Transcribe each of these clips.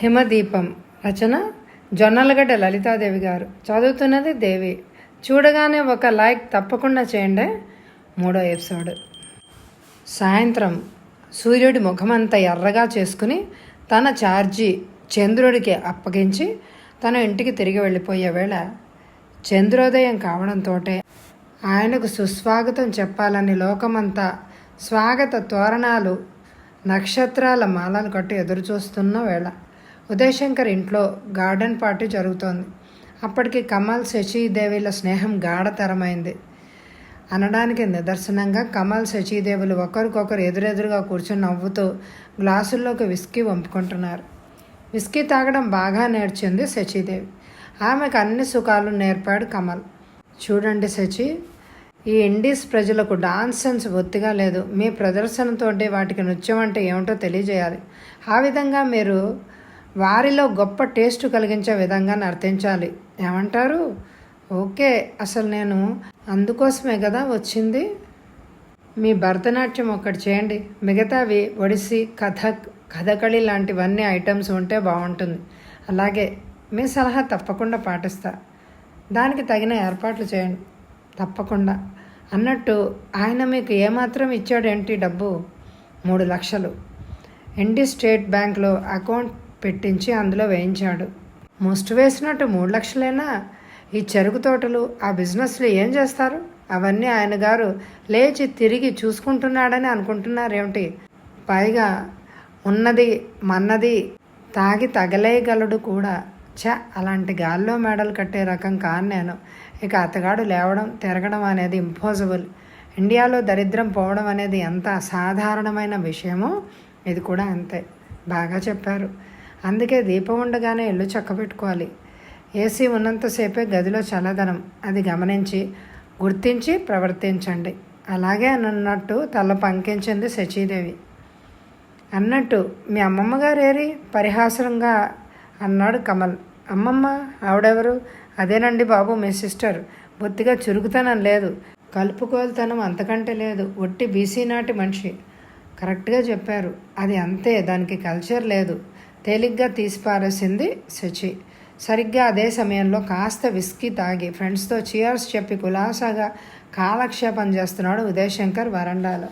హిమదీపం రచన జొన్నలగడ్డ లలితాదేవి గారు. చదువుతున్నది దేవి. చూడగానే ఒక లైక్ తప్పకుండా చేయండి. 3వ ఎపిసోడ్. సాయంత్రం సూర్యుడి ముఖమంతా ఎర్రగా చేసుకుని తన ఛార్జీ చంద్రుడికి అప్పగించి తన ఇంటికి తిరిగి వెళ్ళిపోయే వేళ చంద్రోదయం కావడంతో ఆయనకు సుస్వాగతం చెప్పాలని లోకమంతా స్వాగత తోరణాలు నక్షత్రాల మాలలు కట్టి ఎదురుచూస్తున్న వేళ ఉదయశంకర్ ఇంట్లో గార్డెన్ పార్టీ జరుగుతోంది. అప్పటికి కమల్ శచీదేవిల స్నేహం గాఢతరమైంది అనడానికి నిదర్శనంగా కమల్ శచీదేవులు ఒకరికొకరు ఎదురెదురుగా కూర్చొని నవ్వుతూ గ్లాసుల్లోకి విస్కీ వంపుకుంటున్నారు. విస్కీ తాగడం బాగా నేర్చింది శచీదేవి. ఆమెకు అన్ని సుఖాలు నేర్పాడు కమల్. చూడండి శచి, ఈ ఇండీస్ ప్రజలకు డాన్స్ సెన్స్ బొత్తిగా లేదు. మీ ప్రదర్శనతోటి వాటికి నృత్యం అంటే ఏమిటో తెలియజేయాలి. ఆ విధంగా మీరు వారిలో గొప్ప టేస్ట్ కలిగించే విధంగా నర్తించాలి. ఏమంటారు? ఓకే, అసలు నేను అందుకోసమే కదా వచ్చింది. మీ భరతనాట్యం ఒక్కటి చేయండి, మిగతావి ఒడిస్సీ, కథకళి లాంటివన్నీ ఐటమ్స్ ఉంటే బాగుంటుంది. అలాగే మీ సలహా తప్పకుండా పాటిస్తా. దానికి తగిన ఏర్పాట్లు చేయండి తప్పకుండా. అన్నట్టు ఆయన మీకు ఏమాత్రం ఇచ్చాడేంటి డబ్బు? 3 లక్షలు ఇండి స్టేట్ బ్యాంక్లో అకౌంట్ పెట్టించి అందులో వేయించాడు. ముష్టి వేసినట్టు 3 లక్షలేనా? ఈ చెరుకు తోటలు, ఆ బిజినెస్లు ఏం చేస్తారు? అవన్నీ ఆయన గారు లేచి తిరిగి చూసుకుంటున్నాడని అనుకుంటున్నారేమిటి? పైగా ఉన్నది మన్నది తాగి తగలేయగలడు కూడా. అలాంటి గాల్లో మేడలు కట్టే రకం కాను నేను. ఇక అతగాడు లేవడం తిరగడం అనేది ఇంపాసిబుల్. ఇండియాలో దరిద్రం పోవడం అనేది ఎంత అసాధారణమైన విషయమో ఇది కూడా అంతే. బాగా చెప్పారు. అందుకే దీపం ఉండగానే ఇల్లు చక్కబెట్టుకోవాలి. ఏసీ ఉన్నంతసేపే గదిలో చల్లదనం, అది గుర్తించి ప్రవర్తించండి. అలాగే అన్నట్టు తల పంకించింది శచీదేవి. అన్నట్టు మీ అమ్మమ్మ గారు ఏరి? పరిహాసంగా అన్నాడు కమల్. అమ్మమ్మ? ఆవిడెవరు? అదేనండి బాబు, మీ సిస్టర్. బొత్తిగా చురుకుతనం లేదు, కలుపుకోలుతనం అంతకంటే లేదు. ఒట్టి బీసీ నాటి మనిషి. కరెక్ట్గా చెప్పారు. అది అంతే, దానికి కల్చర్ లేదు. తేలిగ్గా తీసిపారేసింది శచి. సరిగ్గా అదే సమయంలో కాస్త విస్కీ తాగి ఫ్రెండ్స్తో చియర్స్ చెప్పి కులాసాగా కాలక్షేపం చేస్తున్నాడు ఉదయశంకర్ వరండాలో.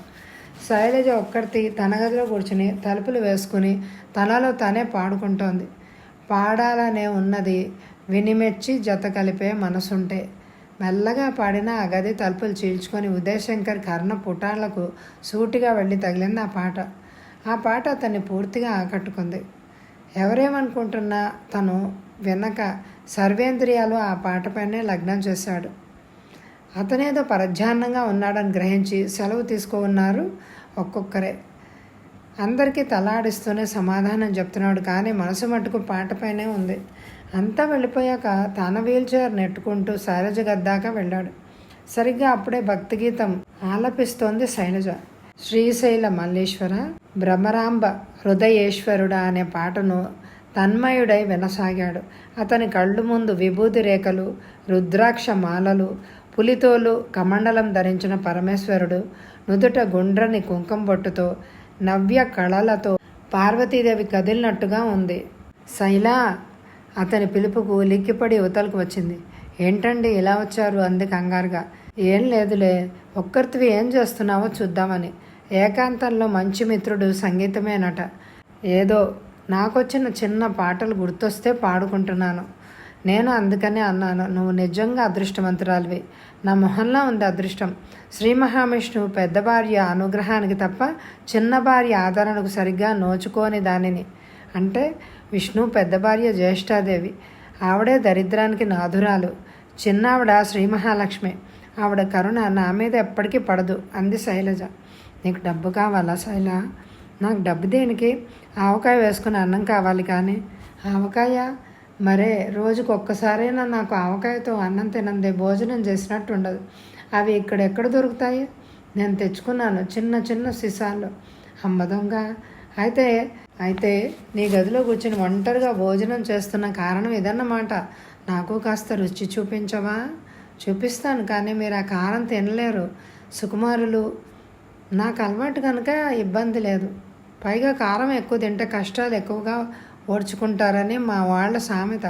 శైలజ ఒక్కరితి తన గదిలో కూర్చుని తలుపులు వేసుకుని తనలో తనే పాడుకుంటోంది. పాడాలనే ఉన్నది వినిమెచ్చి జత కలిపే మనసుంటే. మెల్లగా పాడిన ఆ గది తలుపులు చీల్చుకొని ఉదయశంకర్ కర్ణ పుటాళ్లకు సూటిగా వెళ్ళి తగిలింది ఆ పాట అతన్ని పూర్తిగా ఆకట్టుకుంది. ఎవరేమనుకుంటున్నా తను వెనక సర్వేంద్రియాలు ఆ పాటపైనే లగ్నం చేశాడు. అతనేదో పరధ్యాన్నంగా ఉన్నాడని గ్రహించి సెలవు తీసుకున్నారు ఒక్కొక్కరే. అందరికీ తలాడిస్తూనే సమాధానం చెప్తున్నాడు, కానీ మనసు మట్టుకు పాటపైనే ఉంది. అంతా వెళ్ళిపోయాక తన వీల్చైర్ నెట్టుకుంటూ శైలజ గద్దాకా వెళ్ళాడు. సరిగ్గా అప్పుడే భక్తిగీతం ఆలపిస్తోంది శైలజ. శ్రీశైల మల్లేశ్వర భ్రమరాంబ హృదయేశ్వరుడా అనే పాటను తన్మయుడై వినసాగాడు. అతని కళ్ళు ముందు విభూతి రేఖలు, రుద్రాక్ష మాలలు, పులితోలు కమండలం ధరించిన పరమేశ్వరుడు, నుదుట గుండ్రని కుంకుమ బొట్టుతో నవ్య కళలతో పార్వతీదేవి కదిలినట్టుగా ఉంది. శైలా! అతని పిలుపుకు లిక్కిపడి యువతలకు వచ్చింది. ఏంటండి ఇలా వచ్చారు? అంది కంగారుగా. ఏం లేదులే, ఒక్కరివి ఏం చేస్తున్నావో చూద్దామని. ఏకాంతంలో మంచి మిత్రుడు సంగీతమేనట. ఏదో నాకొచ్చిన చిన్న పాటలు గుర్తొస్తే పాడుకుంటున్నాను. నేను అందుకనే అన్నాను, నువ్వు నిజంగా అదృష్టవంతురాలివి. నా మొహంలో ఉంది అదృష్టం. శ్రీ మహావిష్ణువు పెద్ద భార్య అనుగ్రహానికి తప్ప చిన్న భార్య ఆదరణకు సరిగ్గా నోచుకోని దానిని. అంటే విష్ణువు పెద్ద భార్య జ్యేష్ఠాదేవి. ఆవిడే దరిద్రానికి నాధురాలు. చిన్నావిడ శ్రీ మహాలక్ష్మి. ఆవిడ కరుణ నా మీద ఎప్పటికీ పడదు అంది శైలజ. నీకు డబ్బు కావాలా శైల? నాకు డబ్బు దేనికి? ఆవకాయ వేసుకుని అన్నం కావాలి. కానీ ఆవకాయ? మరే రోజుకు ఒక్కసారైనా నాకు ఆవకాయతో అన్నం తినందే భోజనం చేసినట్టు ఉండదు. అవి ఇక్కడెక్కడ దొరుకుతాయి? నేను తెచ్చుకున్నాను చిన్న చిన్న సీసాల్లో. అమ్మ దొంగ! అయితే నీ గదిలో కూర్చొని ఒంటరిగా భోజనం చేస్తున్న కారణం ఇదన్నమాట. నాకు కాస్త రుచి చూపించవా? చూపిస్తాను, కానీ మీరు ఆ కారం తినలేరు సుకుమారులు. నాకు అలవాటు కనుక ఇబ్బంది లేదు. పైగా కారం ఎక్కువ తింటే కష్టాలు ఎక్కువగా ఓర్చుకుంటారని మా వాళ్ళ సామెత.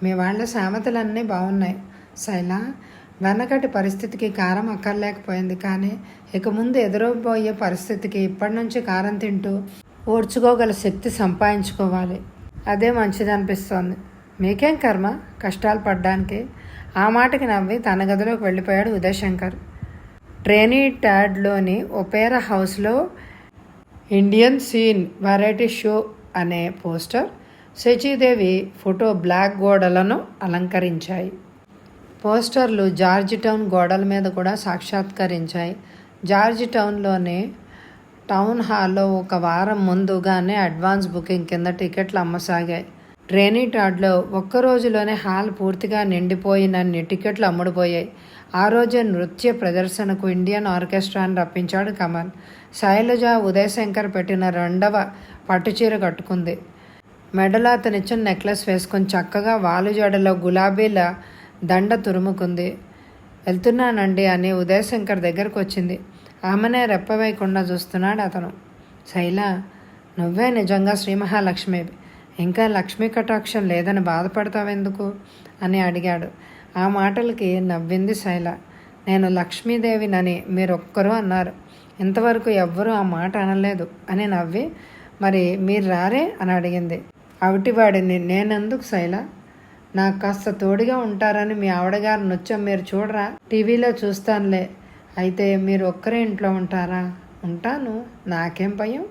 మీ వాళ్ళ సామెతలన్నీ బాగున్నాయి శైల. వెనకటి పరిస్థితికి కారం అక్కర్లేకపోయింది, కానీ ఇక ముందు ఎదురబోయే పరిస్థితికి ఇప్పటి నుంచి కారం తింటూ ఓర్చుకోగల శక్తి సంపాదించుకోవాలి. అదే మంచిది అనిపిస్తోంది. మీకేం కర్మ కష్టాలు పడ్డానికి. ఆ మాటకి నవ్వి తన గదిలోకి వెళ్ళిపోయాడు ఉదయశంకర్. ట్రినిడాడ్లోని ఒపేరా హౌస్లో ఇండియన్ సీన్ వెరైటీ షో అనే పోస్టర్, శచీదేవి ఫోటో బ్లాక్ గోడలను అలంకరించాయి. పోస్టర్లు జార్జ్ టౌన్ గోడల మీద కూడా సాక్షాత్కరించాయి. జార్జ్ టౌన్లోని టౌన్ హాల్లో ఒక వారం ముందుగానే అడ్వాన్స్ బుకింగ్ కింద టికెట్లు అమ్మసాగాయి. ట్రినిడాడ్లో ఒక్క రోజులోనే హాల్ పూర్తిగా నిండిపోయినన్ని టికెట్లు అమ్ముడుపోయాయి. ఆ రోజే నృత్య ప్రదర్శనకు ఇండియన్ ఆర్కెస్ట్రాను రప్పించాడు కమల్. శైలజ ఉదయశంకర్ పెట్టిన 2వ పట్టుచీర కట్టుకుంది. మెడలో అతనిచ్చిన నెక్లెస్ వేసుకొని చక్కగా వాలుజడలో గులాబీల దండ తురుముకుంది. వెళ్తున్నానండి అని ఉదయశంకర్ దగ్గరకు వచ్చింది. ఆమెనే రెప్పవేయకుండా చూస్తున్నాడు అతను. శైల, నువ్వే నిజంగా శ్రీ మహాలక్ష్మివి. ఇంకా లక్ష్మీ కటాక్షం లేదని బాధపడతావెందుకు అని అడిగాడు. ఆ మాటలకి నవ్వింది శైల. నేను లక్ష్మీదేవినని మీరొక్కరూ అన్నారు, ఇంతవరకు ఎవ్వరూ ఆ మాట అనలేదు అని నవ్వి, మరి మీరు రారే అని అడిగింది. అవిటివాడిని నేనెందుకు శైల? నాకు కాస్త తోడుగా ఉంటారని మీ ఆవిడగారు నృత్యం మీరు చూడరా? టీవీలో చూస్తానులే. అయితే మీరు ఒక్కరే ఇంట్లో ఉంటారా? ఉంటాను, నాకేం భయం.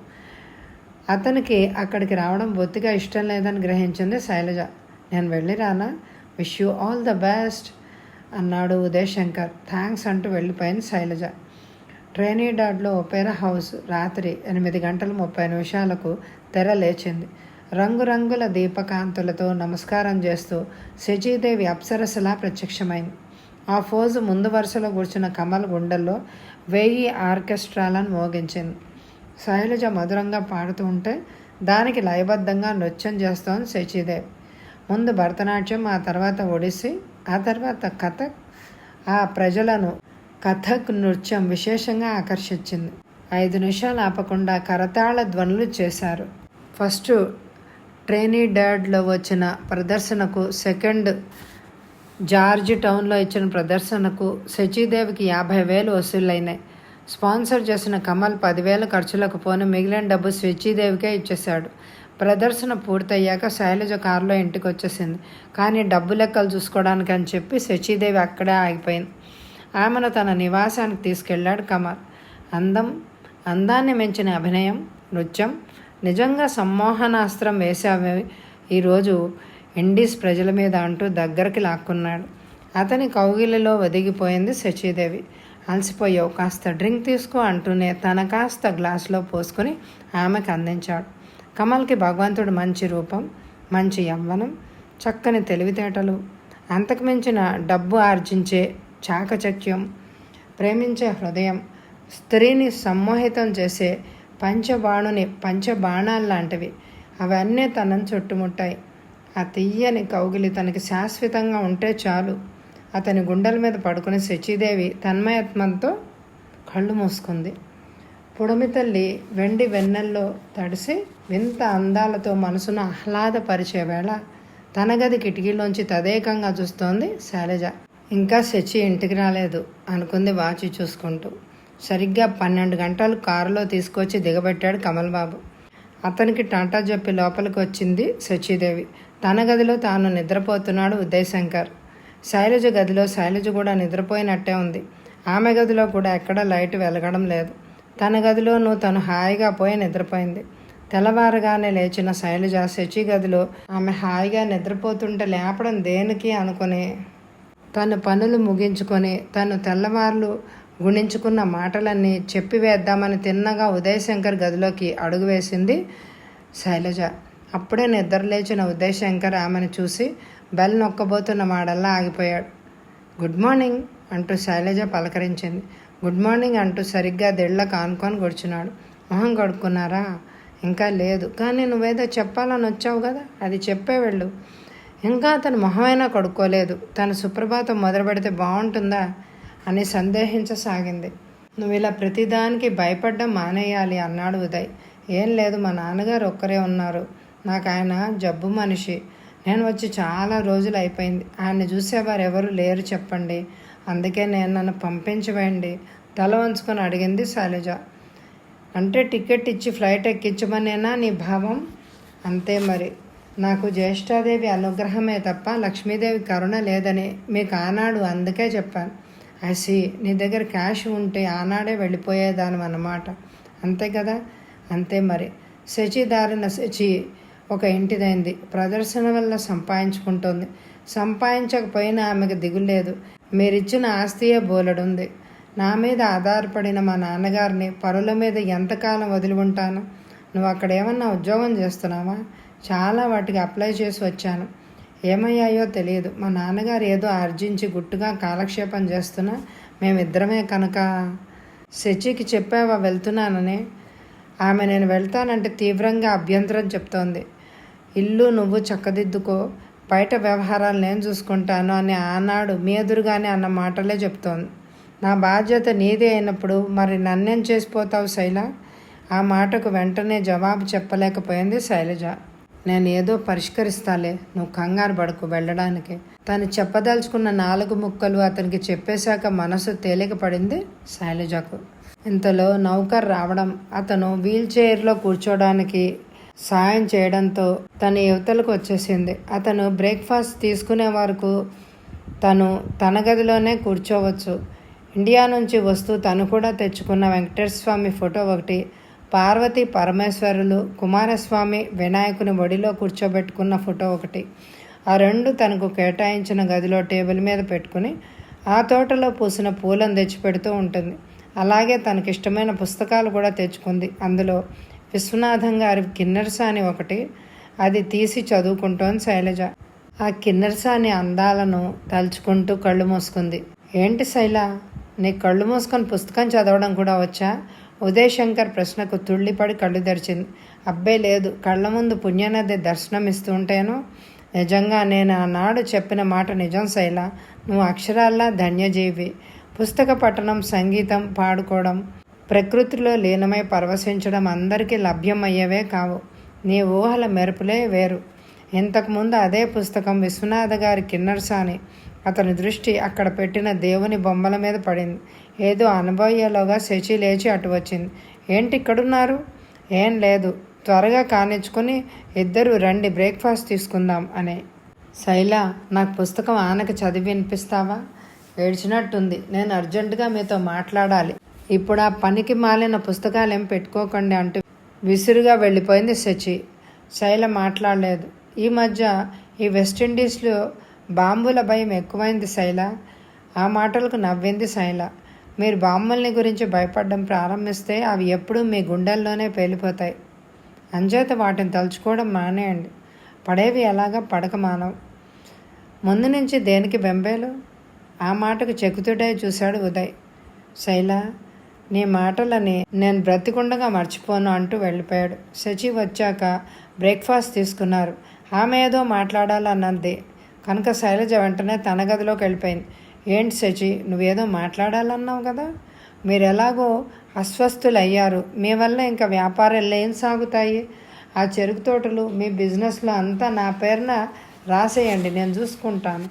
అతనికి అక్కడికి రావడం బొత్తిగా ఇష్టం లేదని గ్రహించింది శైలజ. నేను వెళ్ళి రానా? Wish you all the best అన్నాడు ఉదయశంకర్. థ్యాంక్స్ అంటూ వెళ్ళిపోయింది శైలజ. ట్రినిడాడ్లో ఒపేరా హౌస్ రాత్రి 8:30 తెర లేచింది. రంగురంగుల దీపకాంతులతో నమస్కారం చేస్తూ శచీదేవి అప్సరసలా ప్రత్యక్షమైంది. ఆ ఫోజు ముందు వరుసలో కూర్చున్న కమల్ గుండెల్లో 1000 ఆర్కెస్ట్రాలను మోగించింది. శైలజ మధురంగా పాడుతూ ఉంటే దానికి లయబద్ధంగా నృత్యం చేస్తోంది శచీదేవి. ముందు భరతనాట్యం, ఆ తర్వాత ఒడిస్సీ, ఆ తర్వాత కథక్. ఆ ప్రజలను కథక్ నృత్యం విశేషంగా ఆకర్షించింది. 5 నిమిషాలు ఆపకుండా కరతాళ ధ్వనులు చేశారు. ఫస్ట్ ట్రినిడాడ్లో వచ్చిన ప్రదర్శనకు, సెకండ్ జార్జ్ టౌన్లో ఇచ్చిన ప్రదర్శనకు శచీదేవికి 50,000 వసూలైనాయి. స్పాన్సర్ చేసిన కమల్ 10,000 ఖర్చులకు పోను మిగిలిన డబ్బు శచీదేవికే ఇచ్చేశాడు. ప్రదర్శన పూర్తయ్యాక శైలజ కారులో ఇంటికి వచ్చేసింది. కానీ డబ్బు లెక్కలు చూసుకోవడానికి అని చెప్పి శచీదేవి అక్కడే ఆగిపోయింది. ఆమెను తన నివాసానికి తీసుకెళ్లాడు కమల్. అందాన్ని మించిన అభినయం, నృత్యం, నిజంగా సమ్మోహనాస్త్రం వేశావే ఈరోజు ఇండీస్ ప్రజల మీద అంటూ దగ్గరికి లాక్కున్నాడు. అతని కౌగిలిలో ఒదిగిపోయింది శచీదేవి. అలసిపోయావు, కాస్త డ్రింక్ తీసుకో అంటూనే తన కాస్త గ్లాసులో పోసుకొని ఆమెకు అందించాడు. కమల్కి భగవంతుడు మంచి రూపం, మంచి యవ్వనం, చక్కని తెలివితేటలు, అంతకుమించిన డబ్బు ఆర్జించే చాకచక్యం, ప్రేమించే హృదయం, స్త్రీని సమ్మోహితం చేసే పంచబాణాల్లాంటివి అవన్నీ తనను చుట్టుముట్టాయి. ఆ తీయని కౌగిలి తనకి శాశ్వతంగా ఉంటే చాలు. అతని గుండెల మీద పడుకుని శచీదేవి తన్మయత్వంతో కళ్ళు మూసుకుంది. పుడమి తల్లి వెండి వెన్నెల్లో తడిసి వింత అందాలతో మనసును ఆహ్లాదపరిచే వేళ తన గది కిటికీలోంచి తదేకంగా చూస్తోంది శైలజ. ఇంకా శచి ఇంటికి రాలేదు అనుకుంది వాచి చూసుకుంటూ. సరిగ్గా 12 గంటలు కారులో తీసుకొచ్చి దిగబెట్టాడు కమల్ బాబు. అతనికి టాటా చెప్పి లోపలికి వచ్చింది శచీదేవి. తన గదిలో తాను నిద్రపోతున్నాడు ఉదయశంకర్. శైలజ గదిలో శైలజ కూడా నిద్రపోయినట్టే ఉంది. ఆమె గదిలో కూడా ఎక్కడా లైట్ వెలగడం లేదు. తన గదిలోనూ తను హాయిగా పోయి నిద్రపోయింది. తెల్లవారుగానే లేచిన శైలజ శచి గదిలో ఆమె హాయిగా నిద్రపోతుంటే లేపడం దేనికి అనుకుని తను పనులు ముగించుకొని తను తెల్లవార్లు గుణించుకున్న మాటలన్నీ చెప్పివేద్దామని తిన్నగా ఉదయశంకర్ గదిలోకి అడుగు వేసింది శైలజ. అప్పుడే నిద్రలేచిన ఉదయశంకర్ ఆమెను చూసి బెల్ నొక్కబోతున్న మాడల్లా ఆగిపోయాడు. గుడ్ మార్నింగ్ అంటూ శైలజ పలకరించింది. గుడ్ మార్నింగ్ అంటూ సరిగ్గా దిళ్ళకు ఆనుకొని కూర్చున్నాడు. మొహం కడుక్కున్నారా? ఇంకా లేదు, కానీ నువ్వేదో చెప్పాలని వచ్చావు కదా, అది చెప్పే వెళ్ళు. ఇంకా అతను మొహమైనా కడుక్కోలేదు. తను సుప్రభాతం మొదలు పెడితే బాగుంటుందా అని సందేహించసాగింది. నువ్వు ఇలా ప్రతిదానికి భయపడ్డం మానేయాలి అన్నాడు ఉదయ్. ఏం లేదు, మా నాన్నగారు ఒక్కరే ఉన్నారు. నాకు ఆయన జబ్బు మనిషి. నేను వచ్చి చాలా రోజులు అయిపోయింది. ఆయన్ని చూసేవారు ఎవరు లేరు చెప్పండి. అందుకే నన్ను పంపించవేయండి తల వంచుకొని అడిగింది శైలజ. అంటే టికెట్ ఇచ్చి ఫ్లైట్ ఎక్కించమనేనా నీ భావం? అంతే మరి. నాకు జ్యేష్ఠాదేవి అనుగ్రహమే తప్ప లక్ష్మీదేవి కరుణ లేదని మీకు ఆనాడు అందుకే చెప్పాను. ఐసి నీ దగ్గర క్యాష్ ఉంటే ఆనాడే వెళ్ళిపోయేదాను అన్నమాట. అంతే కదా? అంతే మరి. శచి దారిన శచి ఒక ఇంటిదైంది. ప్రదర్శన వల్ల సంపాదించుకుంటుంది. సంపాదించకపోయినా ఆమెకు దిగులేదు. మీరిచ్చిన ఆస్తియే బోలెడుంది. నా మీద ఆధారపడిన మా నాన్నగారిని పరుల మీద ఎంతకాలం వదిలి ఉంటాను? నువ్వు అక్కడ ఏమన్నా ఉద్యోగం చేస్తున్నావా? చాలా వాటికి అప్లై చేసి వచ్చాను. ఏమయ్యాయో తెలియదు. మా నాన్నగారు ఏదో ఆర్జించి గుట్టుగా కాలక్షేపం చేస్తున్నా మేమిద్దరమే కనుక. శచికి చెప్పావా వెళ్తున్నానని? ఆమె నేను వెళ్తానంటే తీవ్రంగా అభ్యంతరం చెప్తోంది. ఇల్లు నువ్వు చక్కదిద్దుకో, బయట వ్యవహారాలు నేను చూసుకుంటాను అని ఆనాడు మీ ఎదురుగానే అన్న మాటలే చెప్తోంది. నా బాధ్యత నీదే అయినప్పుడు మరి నన్నేం చేసిపోతావు శైల? ఆ మాటకు వెంటనే జవాబు చెప్పలేకపోయింది శైలజ. నేను ఏదో పరిష్కరిస్తాలే, నువ్వు కంగారు పడకు వెళ్ళడానికి. తను చెప్పదలుచుకున్న 4 ముక్కలు అతనికి చెప్పేశాక మనసు తేలిక పడింది శైలజకు. ఇంతలో నౌకర్ రావడం, అతను వీల్ చైర్లో కూర్చోడానికి సాయం చేయడంతో తను యువతలకు వచ్చేసింది. అతను బ్రేక్ఫాస్ట్ తీసుకునే వరకు తన గదిలోనే కూర్చోవచ్చు. ఇండియా నుంచి వస్తూ తను కూడా తెచ్చుకున్న వెంకటేశ్వర స్వామి ఫోటో ఒకటి, పార్వతీ పరమేశ్వరులు, కుమారస్వామి వినాయకుని ఒడిలో కూర్చోబెట్టుకున్న ఫోటో ఒకటి, ఆ 2 తనకు కేటాయించిన గదిలో టేబుల్ మీద పెట్టుకుని ఆ తోటలో పూసిన పూలను తెచ్చిపెడుతూ ఉంటుంది. అలాగే తనకిష్టమైన పుస్తకాలు కూడా తెచ్చుకుంది. అందులో విశ్వనాథం గారి కిన్నెరసాని ఒకటి, అది తీసి చదువుకుంటోంది శైలజ. ఆ కిన్నెరసాని అందాలను తలుచుకుంటూ కళ్ళు మూసుకుంది. ఏంటి శైల, నీ కళ్ళు మూసుకొని పుస్తకం చదవడం కూడా వచ్చా? ఉదయ్ శంకర్ ప్రశ్నకు తుళ్ళిపడి కళ్ళు తెరిచింది. అబ్బే లేదు, కళ్ళ ముందు పుణ్యనది దర్శనం ఇస్తుంటేను. నిజంగా నేను ఆనాడు చెప్పిన మాట నిజం శైల. నువ్వు అక్షరాల్లా ధన్యజీవి. పుస్తక పఠనం, సంగీతం పాడుకోవడం, ప్రకృతిలో లీనమై పరవశించడం అందరికీ లభ్యమయ్యేవే కావు. నీ ఊహల మెరుపులే వేరు. ఇంతకుముందు అదే పుస్తకం విశ్వనాథ గారి కిన్నెరసాని. అతని దృష్టి అక్కడ పెట్టిన దేవుని బొమ్మల మీద పడింది. ఏదో అనుభవలోగా శచి లేచి అటు వచ్చింది. ఏంటి ఇక్కడున్నారు? ఏం లేదు, త్వరగా కానిచ్చుకొని ఇద్దరు రండి బ్రేక్ఫాస్ట్ తీసుకుందాం అని. శైల, నాకు పుస్తకం ఆనకి చదివి వినిపిస్తావా? ఏడ్చినట్టుంది. నేను అర్జెంటుగా మీతో మాట్లాడాలి. ఇప్పుడు ఆ పనికి మాలిన పుస్తకాలు ఏం పెట్టుకోకండి అంటూ విసురుగా వెళ్ళిపోయింది శచి. శైల మాట్లాడలేదు. ఈ మధ్య ఈ వెస్టిండీస్లో బాంబుల భయం ఎక్కువైంది శైల. ఆ మాటలకు నవ్వింది శైల. మీరు బాంబుల్ని గురించి భయపడడం ప్రారంభిస్తే అవి ఎప్పుడూ మీ గుండెల్లోనే పేలిపోతాయి. అంచేత వాటిని తలుచుకోవడం మానేయండి. పడేవి ఎలాగా పడక మానవు. ముందు నుంచి దేనికి బెంబేలు? ఆ మాటకు చెక్కుతుడై చూశాడు ఉదయ్. శైల, నీ మాటలని నేను బ్రతికుండగా మర్చిపోను అంటూ వెళ్ళిపోయాడు. శచి వచ్చాక బ్రేక్ఫాస్ట్ తీసుకున్నారు. ఆమె ఏదో మాట్లాడాలన్నది కనుక శైలజ వెంటనే తన గదిలోకి వెళ్ళిపోయింది. ఏంటి శచి, నువ్వేదో మాట్లాడాలన్నావు కదా? మీరు ఎలాగో అస్వస్థులయ్యారు. మీ వల్ల ఇంకా వ్యాపారాలు ఏం సాగుతాయి? ఆ చెరుకు తోటలు, మీ బిజినెస్లో అంతా నా పేరున రాసేయండి, నేను చూసుకుంటాను.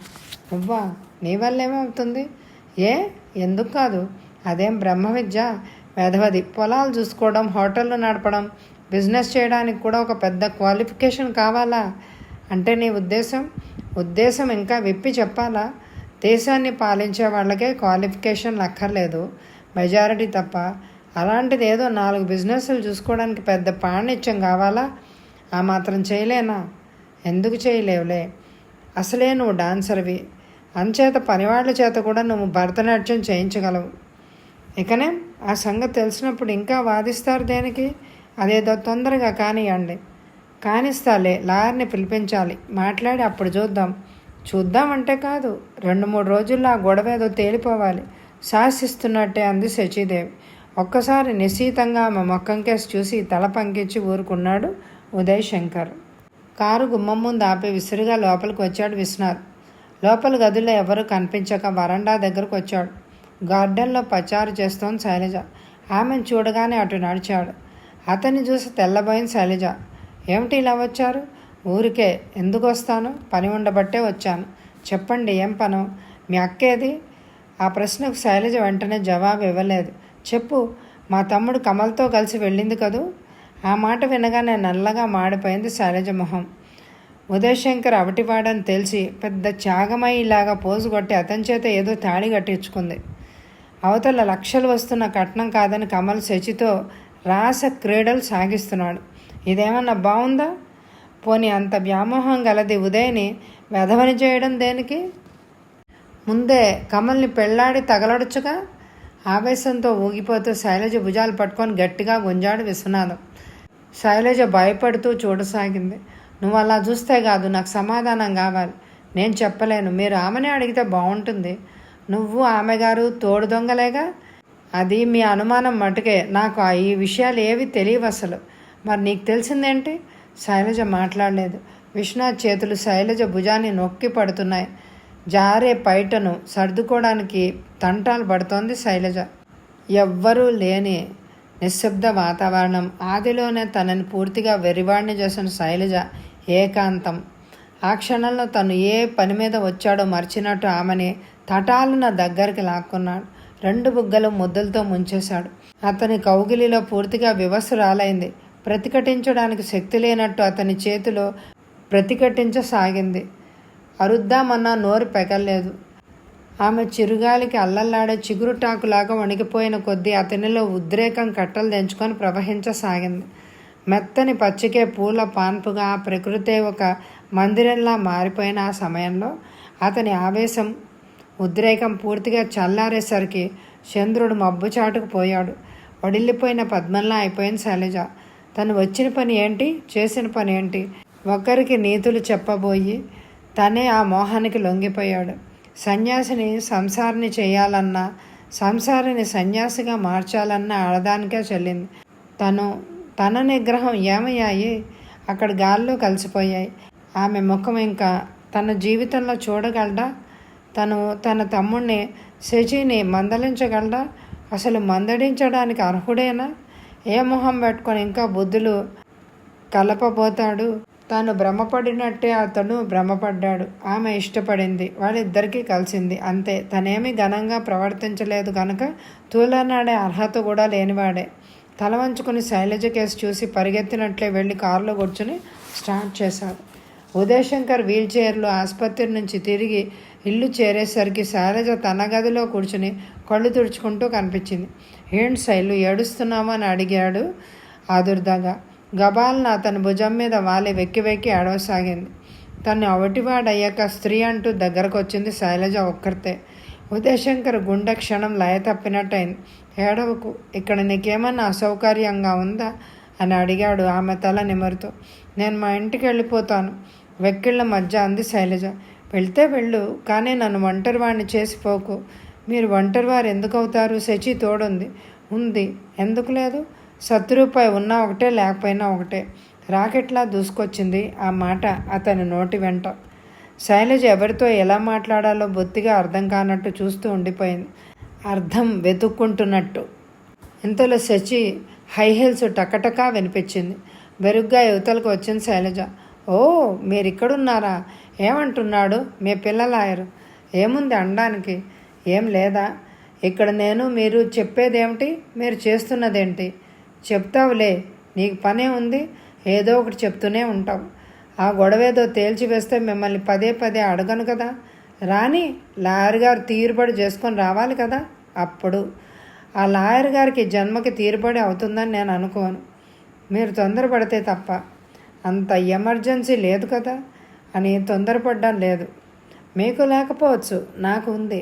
నువ్వా? నీ వల్ల ఏమవుతుంది? ఎందుకు కాదు? అదేం బ్రహ్మ విద్య? వెధవది. పొలాలు చూసుకోవడం, హోటళ్ళు నడపడం, బిజినెస్ చేయడానికి కూడా ఒక పెద్ద క్వాలిఫికేషన్ కావాలా? అంటే నీ ఉద్దేశం ఇంకా విప్పి చెప్పాలా? దేశాన్ని పాలించే వాళ్ళకే క్వాలిఫికేషన్లు అక్కర్లేదు, మెజారిటీ తప్ప. అలాంటిది ఏదో 4 బిజినెస్లు చూసుకోవడానికి పెద్ద పాండిత్యం కావాలా? ఆ మాత్రం చేయలేనా? ఎందుకు చేయలేవులే, అసలే నువ్వు డాన్సర్వి. అంచేత పనివాళ్ళ చేత కూడా నువ్వు భరతనాట్యం చేయించగలవు. ఇకనే ఆ సంగతి తెలిసినప్పుడు ఇంకా వాదిస్తారు దేనికి? అదేదో తొందరగా కానివ్వండి. కానిస్తాలే, లాయర్ని పిలిపించాలి, మాట్లాడి అప్పుడు చూద్దామంటే కాదు, 2-3 రోజుల్లో ఆ గొడవ ఏదో తేలిపోవాలి. శాసిస్తున్నట్టే అంది శచీదేవి. ఒక్కసారి నిశీతంగా ఆమె మొక్కం కేసు చూసి తల పంకించి ఊరుకున్నాడు ఉదయ్ శంకర్. కారు గుమ్మం ముందు ఆపి విసురుగా లోపలికి వచ్చాడు విశ్వనాథ్. లోపల గదిలో ఎవరూ కనిపించక వరండా దగ్గరకు వచ్చాడు. గార్డెన్లో పచారు చేస్తోంది శైలజ. ఆమెను చూడగానే అటు నడిచాడు. అతన్ని చూసి తెల్లబోయింది శైలజ. ఏమిటి ఇలా వచ్చారు? ఊరికే. ఎందుకు వస్తాను? పని ఉండబట్టే వచ్చాను. చెప్పండి, ఏం పను? మీ అక్కేది? ఆ ప్రశ్నకు శైలజ వెంటనే జవాబు ఇవ్వలేదు. చెప్పు, మా తమ్ముడు కమల్తో కలిసి వెళ్ళింది కదూ. ఆ మాట వినగానే నల్లగా మాడిపోయింది శైలజ మొహం. ఉదయశంకర్ అవటివాడని తెలిసి పెద్ద త్యాగమయ్యేలాగా పోజు కొట్టి అతని చేత ఏదో తాళి కట్టించుకుంది. అవతల లక్షలు వస్తున్న కట్నం కాదని కమల్ శచితో రాస క్రీడలు సాగిస్తున్నాడు. ఇదేమన్నా బాగుందా? పోనీ అంత వ్యామోహం గలది ఉదయని వెధవని చేయడం దేనికి? ముందే కమల్ని పెళ్లాడి తగలడొచ్చుగా. ఆవేశంతో ఊగిపోతూ శైలజ భుజాలు పట్టుకొని గట్టిగా గుంజాడు విశ్వనాథం. శైలజ భయపడుతూ చూడసాగింది. నువ్వు అలా చూస్తే కాదు, నాకు సమాధానం కావాలి. నేను చెప్పలేను. మీరు ఆమెనే అడిగితే బాగుంటుంది. నువ్వు ఆమె గారు తోడు దొంగలేగా. అది మీ అనుమానం మటుకే. నాకు ఈ విషయాలు ఏవి తెలియవు అసలు. మరి నీకు తెలిసిందేంటి? శైలజ మాట్లాడలేదు. విశ్వనాథ్ చేతులు శైలజ భుజాన్ని నొక్కి పడుతున్నాయి. జారే పైటను సర్దుకోవడానికి తంటాలు పడుతోంది శైలజ. ఎవ్వరూ లేని నిశ్శబ్ద వాతావరణం. ఆదిలోనే తనని పూర్తిగా వెర్రివాడిని చేసిన శైలజ ఏకాంతం. ఆ క్షణంలో తను ఏ పని మీద వచ్చాడో మర్చినట్టు ఆమెని తటాలున దగ్గరికి లాక్కున్నాడు. 2 బుగ్గలు ముద్దలతో ముంచేశాడు. అతని కౌగిలిలో పూర్తిగా వివస్సురాలైంది. ప్రతిఘటించడానికి శక్తి లేనట్టు అతని చేతిలో ప్రతిఘటించసాగింది. అరుద్దామన్నా నోరు పెగల్లేదు. ఆమె చిరుగాలికి అల్లల్లాడే చిగురుటాకులాగా వణికిపోయిన కొద్దీ అతనిలో ఉద్రేకం కట్టలు తెంచుకొని ప్రవహించసాగింది. మెత్తని పచ్చికే పూల పాన్పుగా ఆ ప్రకృతే ఒక మందిరంలా మారిపోయిన ఆ సమయంలో అతని ఆవేశం, ఉద్రేకం పూర్తిగా చల్లారేసరికి చంద్రుడు మబ్బుచాటుకు పోయాడు. వడిల్లిపోయిన పద్మంలా అయిపోయింది శైలజ. తను వచ్చిన పని ఏంటి, చేసిన పని ఏంటి? ఒకరికి నీతులు చెప్పబోయి తనే ఆ మోహానికి లొంగిపోయాడు. సన్యాసిని సంసారిని చేయాలన్నా, సంసారిని సన్యాసిగా మార్చాలన్నా ఆడదానికే చెల్లింది. తన నిగ్రహం ఏమయ్యాయి? అక్కడ గాల్లో కలిసిపోయాయి. ఆమె ముఖం ఇంకా తన జీవితంలో చూడగలడా? తన తమ్ముడిని శచిని మందలించగలడా? అసలు మందలించడానికి అర్హుడేనా? ఏ మొహం పెట్టుకొని ఇంకా బుద్ధులు కలపబోతాడు? తాను భ్రమపడినట్టే అతను భ్రమపడ్డాడు. ఆమె ఇష్టపడింది. వాళ్ళిద్దరికీ కలిసింది, అంతే. తనేమీ ఘనంగా ప్రవర్తించలేదు కనుక తూలనాడే అర్హత కూడా లేనివాడే. తల వంచుకుని శైలజ కేసు చూసి పరిగెత్తినట్లే వెళ్ళి కారులో కూర్చుని స్టార్ట్ చేశాడు. ఉదయశంకర్ వీల్ చైర్లో ఆసుపత్రి నుంచి తిరిగి ఇల్లు చేరేసరికి శైలజ తన గదిలో కూర్చుని కళ్ళు తుడుచుకుంటూ కనిపించింది. ఏంటి శైలు, ఏడుస్తున్నావా అని అడిగాడు ఆదుర్దాగా. గబాల్న అతని భుజం మీద వాలి వెక్కి వెక్కి ఏడవసాగింది. తను అవటివాడయ్యాక స్త్రీ అంటూ దగ్గరకు వచ్చింది శైలజ ఒక్కరితే. ఉదయశంకర్ గుండె క్షణం లయ తప్పినట్టయింది. ఏడవకు, ఇక్కడ నీకేమన్నా అసౌకర్యంగా ఉందా అని అడిగాడు ఆమె తల నిమురుతూ. నేను మా ఇంటికి వెళ్ళిపోతాను, వెక్కిళ్ళ మధ్య అంది శైలజ. వెళ్తే వెళ్ళు, కానీ నన్ను ఒంటరివాడిని చేసిపోకు. మీరు ఒంటరివారు ఎందుకు అవుతారు? శచి తోడుంది. ఉంది, ఎందుకు లేదు? ₹100 ఉన్నా ఒకటే, లేకపోయినా ఒకటే. రాకెట్లా దూసుకొచ్చింది ఆ మాట అతని నోటి వెంట. శైలజ ఎవరితో ఎలా మాట్లాడాలో బొత్తిగా అర్థం కానట్టు చూస్తూ ఉండిపోయింది, అర్థం వెతుక్కుంటున్నట్టు. ఇంతలో శచి హై హీల్స్ టకటకా వినిపించింది. బెరుగ్గా యువతలకు వచ్చింది శైలజ. ఓ, మీరిక్కడున్నారా? ఏమంటున్నాడు మీ పిల్లలాయరు? ఏముంది అనడానికి? ఏం లేదా? ఇక్కడ నేను మీరు చెప్పేదేమిటి, మీరు చేస్తున్నదేంటి? చెప్తావులే, నీకు పనే ఉంది, ఏదో ఒకటి చెప్తూనే ఉంటావు. ఆ గొడవేదో తేల్చివేస్తే మిమ్మల్ని పదే పదే అడగను కదా. రాని లాయర్ గారు తీరుబడి చేసుకొని రావాలి కదా. అప్పుడు ఆ లాయర్ గారికి జన్మకి తీరుబడి అవుతుందని నేను అనుకోను. మీరు తొందరపడితే తప్ప. అంత ఎమర్జెన్సీ లేదు కదా అని తొందరపడ్డం లేదు. మీకు లేకపోవచ్చు, నాకు ఉంది.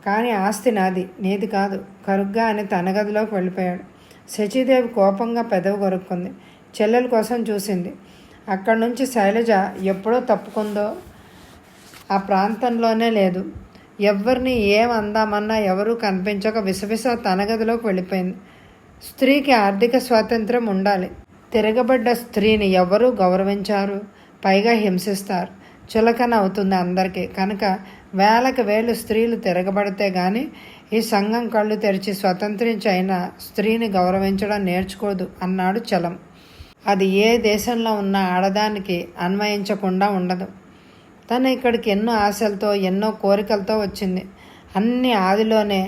కానీ ఆస్తి నాది, నీది కాదు. కరుగ్గా అని తన గదిలోకి వెళ్ళిపోయాడు. శచీదేవి కోపంగా పెదవి కొరుక్కుంది. చెల్లెల కోసం చూసింది. అక్కడి నుంచి శైలజ ఎప్పుడో తప్పుకుందో ఆ ప్రాంతంలోనే లేదు. ఎవరిని ఏం అందామన్నా ఎవరూ కనిపించక విసవిస తన గదిలోకి వెళ్ళిపోయింది. స్త్రీకి ఆర్థిక స్వాతంత్రం ఉండాలి. తిరగబడ్డ స్త్రీని ఎవరూ గౌరవించారు, పైగా హింసిస్తారు. చులకన అవుతుంది అందరికీ. కనుక వేలకు వేలు స్త్రీలు తిరగబడితే గాని ఈ సంఘం కళ్ళు తెరిచి స్వతంత్రించి అయిన స్త్రీని గౌరవించడం నేర్చుకోదు అన్నాడు చలం. అది ఏ దేశంలో ఉన్న ఆడదానికి అన్వయించకుండా ఉండదు. తను ఇక్కడికి ఎన్నో ఆశలతో ఎన్నో కోరికలతో వచ్చింది. అన్ని ఆదిలోనే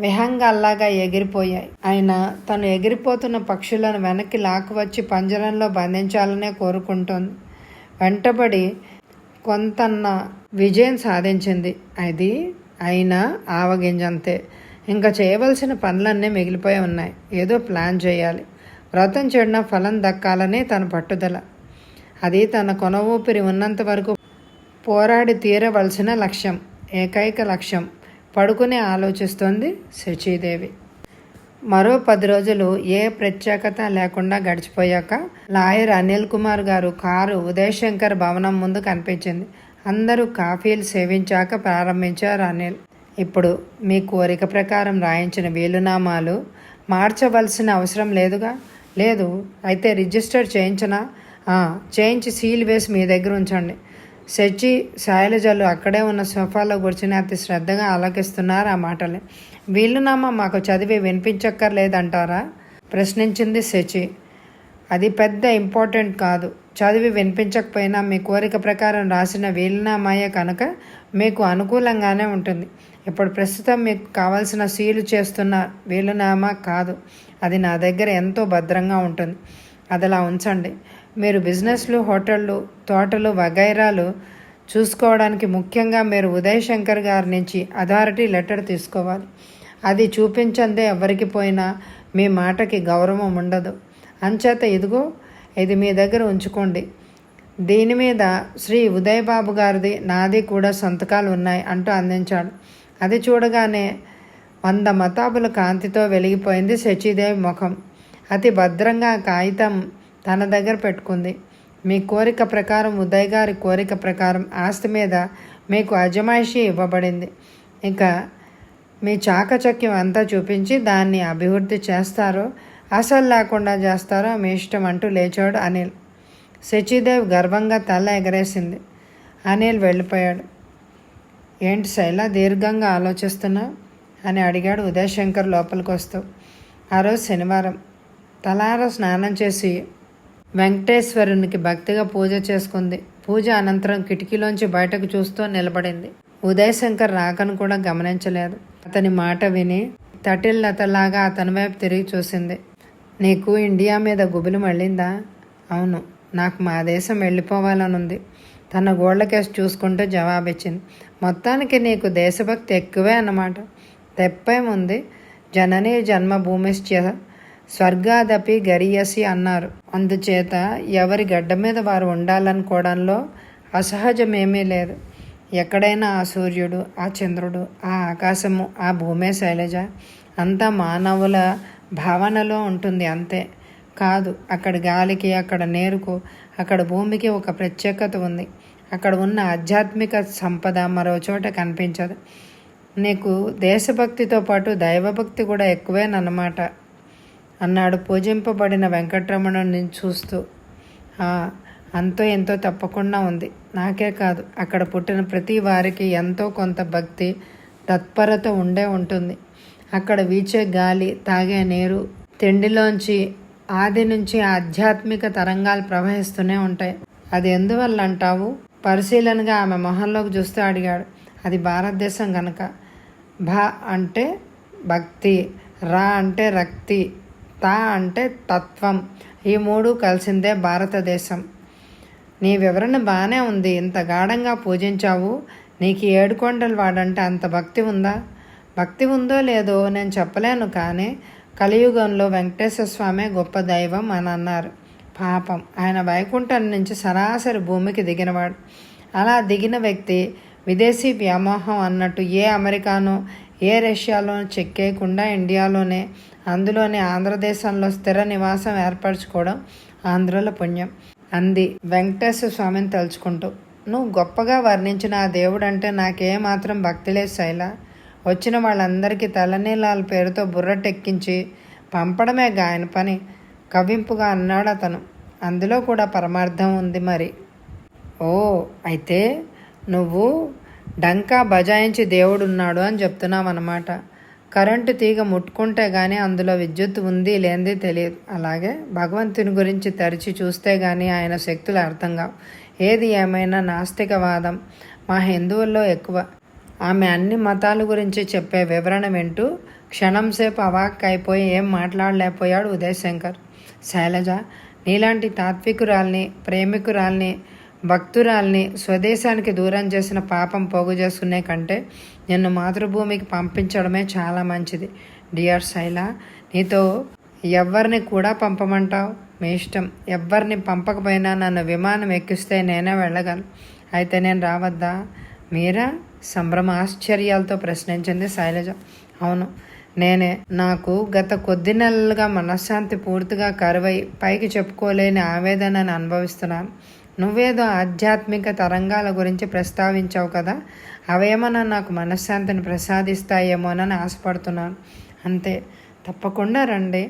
విహంగాల్లాగా ఎగిరిపోయాయి. అయినా తను ఎగిరిపోతున్న పక్షులను వెనక్కి లాక్కువచ్చి పంజరంలో బంధించాలనే కోరుకుంటోంది. వెంటబడి కొంతన్న విజయం సాధించింది. అది అయినా ఆవగింజంతే. ఇంకా చేయవలసిన పనులన్నీ మిగిలిపోయి ఉన్నాయి. ఏదో ప్లాన్ చేయాలి. వ్రతం చెడిన ఫలం దక్కాలని తన పట్టుదల. అది తన కొన ఊపిరి ఉన్నంత వరకు పోరాడి తీరవలసిన లక్ష్యం, ఏకైక లక్ష్యం. పడుకుని ఆలోచిస్తోంది శచీదేవి. మరో 10 రోజులు ఏ ప్రత్యేకత లేకుండా గడిచిపోయాక లాయర్ అనిల్ కుమార్ గారు కారు ఉదయశంకర్ భవనం ముందు కనిపించింది. అందరూ కాఫీలు సేవించాక ప్రారంభించారు అనిల్. ఇప్పుడు మీ కోరిక ప్రకారం రాయించిన వీలునామాలు మార్చవలసిన అవసరం లేదుగా? లేదు. అయితే రిజిస్టర్ చేయించనా? చేయించి సీల్ వేసి మీ దగ్గర ఉంచండి. శచి, శైలజలు అక్కడే ఉన్న సోఫాలో కూర్చుని అతి శ్రద్ధగా ఆలోకిస్తున్నారు ఆ మాటలే. వీలునామా మాకు చదివి వినిపించక్కర్లేదంటారా? ప్రశ్నించింది శచి. అది పెద్ద ఇంపార్టెంట్ కాదు. చదివి వినిపించకపోయినా మీ కోరిక ప్రకారం రాసిన వీలునామాయే కనుక మీకు అనుకూలంగానే ఉంటుంది. ఇప్పుడు ప్రస్తుతం మీకు కావాల్సిన సీలు చేస్తున్న వీలునామా కాదు. అది నా దగ్గర ఎంతో భద్రంగా ఉంటుంది. అదిలా ఉంచండి. మీరు బిజినెస్లు, హోటళ్ళు, తోటలు వగైరాలు చూసుకోవడానికి ముఖ్యంగా మీరు ఉదయ్ శంకర్ గారి నుంచి అథారిటీ లెటర్ తీసుకోవాలి. అది చూపించందే ఎవరికి పోయినా మీ మాటకి గౌరవం ఉండదు. అంచేత ఇదిగో ఇది మీ దగ్గర ఉంచుకోండి. దీని మీద శ్రీ ఉదయ్ బాబు గారిది, నాది కూడా సంతకాలు ఉన్నాయి అంటూ అందించాడు. అది చూడగానే 100 మతాబుల కాంతితో వెలిగిపోయింది శచీదేవి ముఖం. అతి భద్రంగా ఆ కాగితం తన దగ్గర పెట్టుకుంది. మీ కోరిక ప్రకారం, ఉదయ్ గారి కోరిక ప్రకారం ఆస్తి మీద మీకు అజమాయిషీ ఇవ్వబడింది. ఇక మీ చాకచక్యం అంతా చూపించి దాన్ని అభివృద్ధి చేస్తారో అసలు లేకుండా చేస్తారో మీ ఇష్టం అంటూ లేచాడు అనిల్. శచీదేవి గర్వంగా తల ఎగరేసింది. అనిల్ వెళ్ళిపోయాడు. ఏంటి శైల దీర్ఘంగా ఆలోచిస్తున్నా అని అడిగాడు ఉదయశంకర్ లోపలికి వస్తూ. ఆ రోజు శనివారం. తలారా స్నానం చేసి వెంకటేశ్వరునికి భక్తిగా పూజ చేసుకుంది. పూజ అనంతరం కిటికీలోంచి బయటకు చూస్తూ నిలబడింది. ఉదయశంకర్ రాకను కూడా గమనించలేదు. అతని మాట విని తటిల్లతలాగా అతని వైపు తిరిగి చూసింది. నీకు ఇండియా మీద గుబులు మళ్ళిందా? అవును, నాకు మా దేశం వెళ్ళిపోవాలనుంది. తన గోళ్లకేసి చూసుకుంటూ జవాబిచ్చింది. మొత్తానికి నీకు దేశభక్తి ఎక్కువే అన్నమాట. తెప్పేముంది? జననీ జన్మభూమిశ్చ స్వర్గాదపి గరీయసి అన్నారు. అందుచేత ఎవరి గడ్డ మీద వారు ఉండాలనుకోవడంలో అసహజమేమీ లేదు. ఎక్కడైనా ఆ సూర్యుడు, ఆ చంద్రుడు, ఆ ఆకాశము, ఆ భూమే శైలజ అంతా మానవుల భావనలో ఉంటుంది అంతే. కాదు, అక్కడ గాలికి, అక్కడ నీరుకు, అక్కడ భూమికి ఒక ప్రత్యేకత ఉంది. అక్కడ ఉన్న ఆధ్యాత్మిక సంపద మరో చోట కనిపించదు. నీకు దేశభక్తితో పాటు దైవభక్తి కూడా ఎక్కువేనన్నమాట అన్నాడు పూజింపబడిన వెంకటరమణుని చూస్తూ. అంతో ఎంతో తప్పకుండా ఉంది. నాకే కాదు, అక్కడ పుట్టిన ప్రతి వారికి ఎంతో కొంత భక్తి తత్పరత ఉండే ఉంటుంది. అక్కడ వీచే గాలి, తాగే నీరు, తిండిలోంచి ఆది నుంచి ఆధ్యాత్మిక తరంగాలు ప్రవహిస్తూనే ఉంటాయి. అది ఎందువల్ల అంటావు? పరిశీలనగా ఆమె మొహంలోకి చూస్తూ అడిగాడు. అది భారతదేశం గనక. భా అంటే భక్తి, రా అంటే రక్తి, తా అంటే తత్వం. ఈ మూడు కలిసిందే భారతదేశం. నీ వివరణ బాగానే ఉంది. ఇంత గాఢంగా పూజించావు. నీకు ఏడుకొండలు వాడంటే అంత భక్తి ఉందా? భక్తి ఉందో లేదో నేను చెప్పలేను, కానీ కలియుగంలో వెంకటేశ్వర స్వామి గొప్ప దైవం అని అన్నారు. పాపం, ఆయన వైకుంఠం నుంచి సరాసరి భూమికి దిగినవాడు. అలా దిగిన వ్యక్తి విదేశీ వ్యామోహం అన్నట్టు ఏ అమెరికానో ఏ రష్యాలోనూ చెక్కేయకుండా ఇండియాలోనే, అందులోనే ఆంధ్రదేశంలో స్థిర నివాసం ఏర్పరచుకోవడం ఆంధ్రుల పుణ్యం అంది వెంకటేశ్వర స్వామిని తలుచుకుంటూ. నువ్వు గొప్పగా వర్ణించిన ఆ దేవుడంటే నాకేమాత్రం భక్తి లేదు శైల. వచ్చిన వాళ్ళందరికీ తలనీలాల పేరుతో బుర్రటెక్కించి పంపడమే ఆయన పని కవింపుగా అన్నాడు అతను. అందులో కూడా పరమార్థం ఉంది మరి. ఓ, అయితే నువ్వు డంకా బజాయించి దేవుడున్నాడు అని చెప్తున్నావు అన్నమాట. కరెంటు తీగ ముట్టుకుంటే కానీ అందులో విద్యుత్ ఉంది లేనిది తెలియదు. అలాగే భగవంతుని గురించి తెరిచి చూస్తే కానీ ఆయన శక్తులు అర్థం కావు. ఏది ఏమైనా నాస్తికవాదం మా హిందువుల్లో ఎక్కువ. ఆమె అన్ని మతాల గురించి చెప్పే వివరణ వింటూ క్షణంసేపు అవాక్ అయిపోయి ఏం మాట్లాడలేకపోయాడు ఉదయశంకర్. శైలజ, నీలాంటి తాత్వికురాల్ని, ప్రేమికురాల్ని, భక్తురాల్ని స్వదేశానికి దూరం చేసిన పాపం పోగు చేసుకునే కంటే నిన్ను మాతృభూమికి పంపించడమే చాలా మంచిది. డియర్ శైల, నీతో ఎవరిని కూడా పంపమంటావు? మీ ఇష్టం. ఎవ్వరిని పంపకపోయినా నన్ను విమానం ఎక్కిస్తే నేనే వెళ్ళగలను. అయితే నేను రావద్దా? మీరా? సంభ్రమ ఆశ్చర్యాలతో ప్రశ్నించింది శైలజ. అవును, నేనే. నాకు గత కొద్ది నెలలుగా మనశ్శాంతి పూర్తిగా కరువై పైకి చెప్పుకోలేని ఆవేదనను అనుభవిస్తున్నాను. నువ్వేదో ఆధ్యాత్మిక తరంగాల గురించి ప్రస్తావించావు కదా, అవేమన్నా నాకు మనశ్శాంతిని ప్రసాదిస్తాయేమోనని ఆశపడుతున్నాను. అంతే. తప్పకుండా రండి.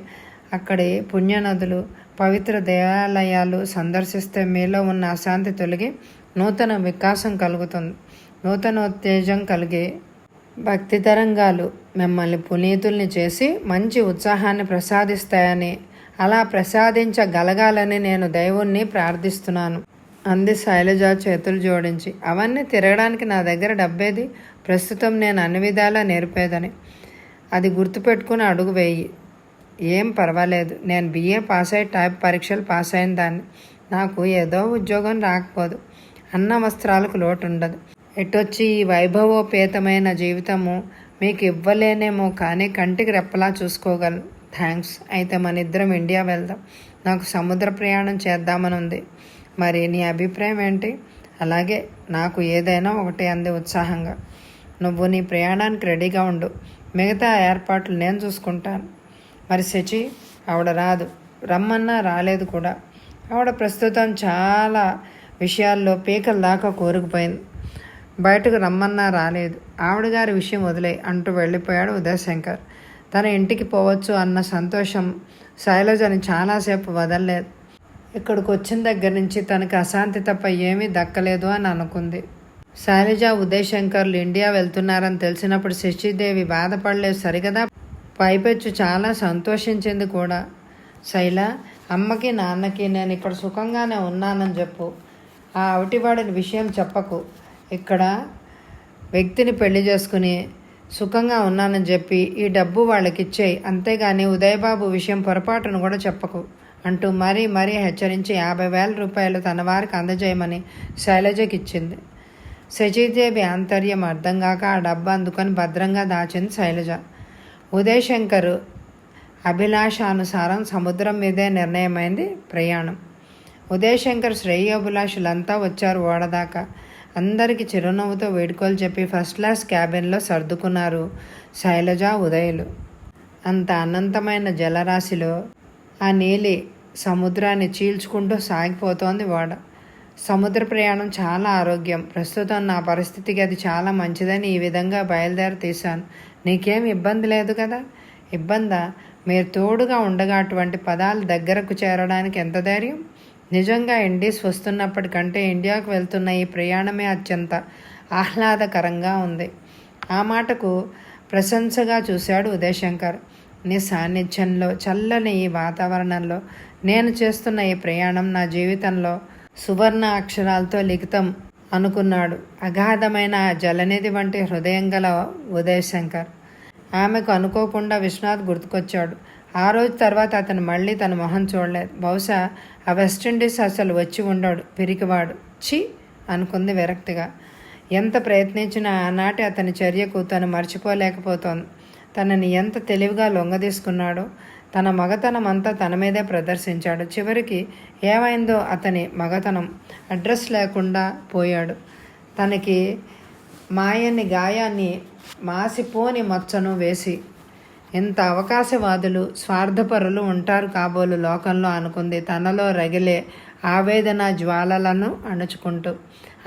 అక్కడి పుణ్యనదులు, పవిత్ర దేవాలయాలు సందర్శిస్తే మీలో ఉన్న అశాంతి తొలగి నూతన వికాసం కలుగుతుంది. నూతనోత్తేజం కలిగి భక్తి తరంగాలు మిమ్మల్ని పునీతుల్ని చేసి మంచి ఉత్సాహాన్ని ప్రసాదిస్తాయని, అలా ప్రసాదించగలగాలని నేను దేవుణ్ణి ప్రార్థిస్తున్నాను అంది శైలజ చేతులు జోడించి. అవన్నీ తిరగడానికి నా దగ్గర డబ్బేది? ప్రస్తుతం నేను అన్ని విధాలా నేర్పేదని. అది గుర్తుపెట్టుకుని అడుగు వేయి. ఏం పర్వాలేదు, నేను BA పాస్ అయ్యి టైప్ పరీక్షలు పాస్ అయిన దాన్ని. నాకు ఏదో ఉద్యోగం రాకపోదు, అన్న వస్త్రాలకు లోటు ఉండదు. ఎటొచ్చి ఈ వైభవోపేతమైన జీవితము మీకు ఇవ్వలేనేమో, కానీ కంటికి రెప్పలా చూసుకోగలను. థ్యాంక్స్. అయితే మన ఇద్దరం ఇండియా వెళ్దాం. నాకు సముద్ర ప్రయాణం చేద్దామని ఉంది. మరి నీ అభిప్రాయం ఏంటి? అలాగే, నాకు ఏదైనా ఒకటి అంది ఉత్సాహంగా. నువ్వు నీ ప్రయాణానికి రెడీగా ఉండు, మిగతా ఏర్పాట్లు నేను చూసుకుంటాను. మరి శచి? ఆవిడ రాదు. రమ్మన్నా రాలేదు కూడా. ఆవిడ ప్రస్తుతం చాలా విషయాల్లో పీకల దాకా కూరుకుపోయింది. బయటకు రమ్మన్నా రాలేదు. ఆవిడ గారి విషయం వదిలే అంటూ వెళ్ళిపోయాడు ఉదయశంకర్. తన ఇంటికి పోవచ్చు అన్న సంతోషం శైలజని చాలాసేపు వదలలేదు. ఇక్కడికి వచ్చిన దగ్గర నుంచి తనకి అశాంతి తప్ప ఏమీ దక్కలేదు అని అనుకుంది. శైలజ, ఉదయశంకర్లు ఇండియా వెళ్తున్నారని తెలిసినప్పుడు శశిదేవి బాధపడలేదు సరిగదా, పైపెచ్చు చాలా సంతోషించింది కూడా. శైల, అమ్మకి నాన్నకి నేను ఇక్కడ సుఖంగానే ఉన్నానని చెప్పు. ఆ అవిటివాడిని విషయం చెప్పకు. ఇక్కడ వ్యక్తిని పెళ్లి చేసుకుని సుఖంగా ఉన్నానని చెప్పి ఈ డబ్బు వాళ్ళకి ఇచ్చేయి. అంతేగాని ఉదయబాబు విషయం పొరపాటును కూడా చెప్పకు అంటూ మరీ హెచ్చరించి 50,000 రూపాయలు తన వారికి అందజేయమని శైలజకి ఇచ్చింది. శశిదేవి ఆంతర్యం అర్థం కాక ఆ డబ్బు అందుకొని భద్రంగా దాచింది శైలజ. ఉదయశంకర్ అభిలాషానుసారం సముద్రం మీదే నిర్ణయమైంది ప్రయాణం. ఉదయశంకర్ శ్రేయోభిలాషులంతా వచ్చారు ఓడదాకా. అందరికీ చిరునవ్వుతో వేడుకలు చెప్పి ఫస్ట్ క్లాస్ క్యాబిన్లో సర్దుకున్నారు శైలజ, ఉదయులు. అంత అనంతమైన జలరాశిలో ఆ నీలి సముద్రాన్ని చీల్చుకుంటూ సాగిపోతోంది ఓడ. సముద్ర ప్రయాణం చాలా ఆరోగ్యం. ప్రస్తుతం నా పరిస్థితికి అది చాలా మంచిదని ఈ విధంగా బయలుదేరి తీశాను. నీకేం ఇబ్బంది లేదు కదా? ఇబ్బందా? మీరు తోడుగా ఉండగా అటువంటి పదాలు దగ్గరకు చేరడానికి ఎంత ధైర్యం? నిజంగా ఇండీస్ వస్తున్నప్పటికంటే ఇండియాకు వెళ్తున్న ఈ ప్రయాణమే అత్యంత ఆహ్లాదకరంగా ఉంది. ఆ మాటకు ప్రశంసగా చూశాడు ఉదయశంకర్. నీ సాన్నిధ్యంలో, చల్లని ఈ వాతావరణంలో నేను చేస్తున్న ఈ ప్రయాణం నా జీవితంలో సువర్ణ అక్షరాలతో లిఖితం అనుకున్నాడు అగాధమైన జలనిధి వంటి హృదయం గల ఉదయశంకర్. ఆమెకు అనుకోకుండా విశ్వనాథ్ గుర్తుకొచ్చాడు. ఆ రోజు తర్వాత అతను మళ్ళీ తన మొహం చూడలేదు. బహుశా ఆ వెస్టిండీస్ అసలు వచ్చి ఉండడు, పిరికివాడు. ఛీ అనుకుంది విరక్తిగా. ఎంత ప్రయత్నించినా ఆనాటి అతని చర్యకు తను మర్చిపోలేకపోతోంది. తనని ఎంత తెలివిగా లొంగదీసుకున్నాడో. తన మగతనం అంతా తన మీదే ప్రదర్శించాడు. చివరికి ఏమైందో అతని మగతనం? అడ్రస్ లేకుండా పోయాడు. తనకి మాయని గాయాన్ని మాసిపోని మచ్చను వేసి. ఇంత అవకాశవాదులు, స్వార్థపరులు ఉంటారు కాబోలు లోకంలో అనుకుంది, తనలో రగిలే ఆవేదన జ్వాలలను అణుచుకుంటూ.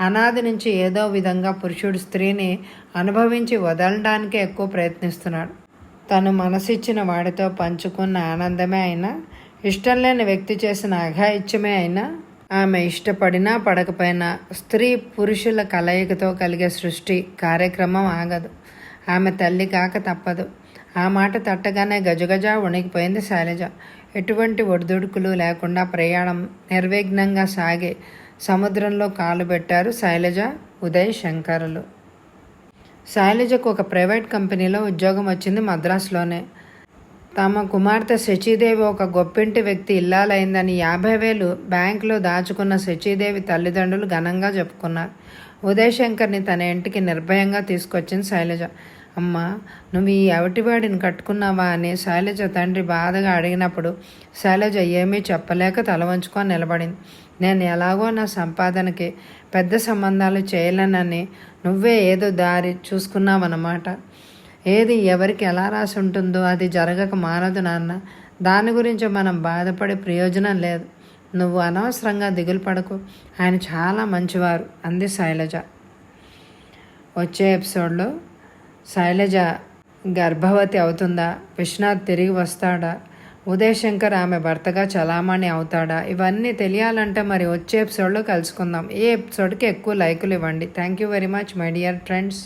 అనాది నుంచి ఏదో విధంగా పురుషుడు స్త్రీని అనుభవించి వదలడానికే ఎక్కువ ప్రయత్నిస్తున్నాడు. తను మనసిచ్చిన వాడితో పంచుకున్న ఆనందమే అయినా, ఇష్టం లేని వ్యక్తి చేసిన అఘాయిత్యమే అయినా, ఆమె ఇష్టపడినా పడకపోయినా స్త్రీ పురుషుల కలయికతో కలిగే సృష్టి కార్యక్రమం ఆగదు. ఆమె తల్లి కాక తప్పదు. ఆ మాట తట్టగానే గజగజ వణికిపోయింది శైలజ. ఎటువంటి ఒడిదుడుకులు లేకుండా ప్రయాణం నిర్విఘ్నంగా సాగే సముద్రంలో కాలు పెట్టారు శైలజ, ఉదయ్, శంకరులు. శైలజకు ఒక ప్రైవేట్ కంపెనీలో ఉద్యోగం వచ్చింది మద్రాసులోనే. తమ కుమార్తె శచీదేవి ఒక గొప్పింటి వ్యక్తి ఇల్లాలైందని 50,000 బ్యాంకులో దాచుకున్న శచీదేవి తల్లిదండ్రులు ఘనంగా చెప్పుకున్నారు. ఉదయ్ శంకర్ని తన ఇంటికి నిర్భయంగా తీసుకొచ్చింది శైలజ. అమ్మా, నువ్వు ఈ అవిటివాడిని కట్టుకున్నావా అని శైలజ తండ్రి బాధగా అడిగినప్పుడు శైలజ ఏమీ చెప్పలేక తల వంచుకొని నిలబడింది. నేను ఎలాగో నా సంపాదనకి పెద్ద సంబంధాలు చేయలేనని నువ్వే ఏదో దారి చూసుకున్నావన్నమాట. ఏది ఎవరికి ఎలా రాసి ఉంటుందో అది జరగక మానదు నాన్న. దాని గురించి మనం బాధపడే ప్రయోజనం లేదు. నువ్వు అనవసరంగా దిగులు పడకు. ఆయన చాలా మంచివారు అంది శైలజ. వచ్చే ఎపిసోడ్లో శైలజ గర్భవతి అవుతుందా, విశ్వనాథ్ తిరిగి వస్తాడా, ఉదయ్ శంకర్ ఆమె భర్తగా చలామణి అవుతాడా, ఇవన్నీ తెలియాలంటే మరి వచ్చే ఎపిసోడ్లో కలుసుకుందాం. ఈ ఎపిసోడ్కి ఎక్కువ లైకులు ఇవ్వండి. Thank you very much my dear friends.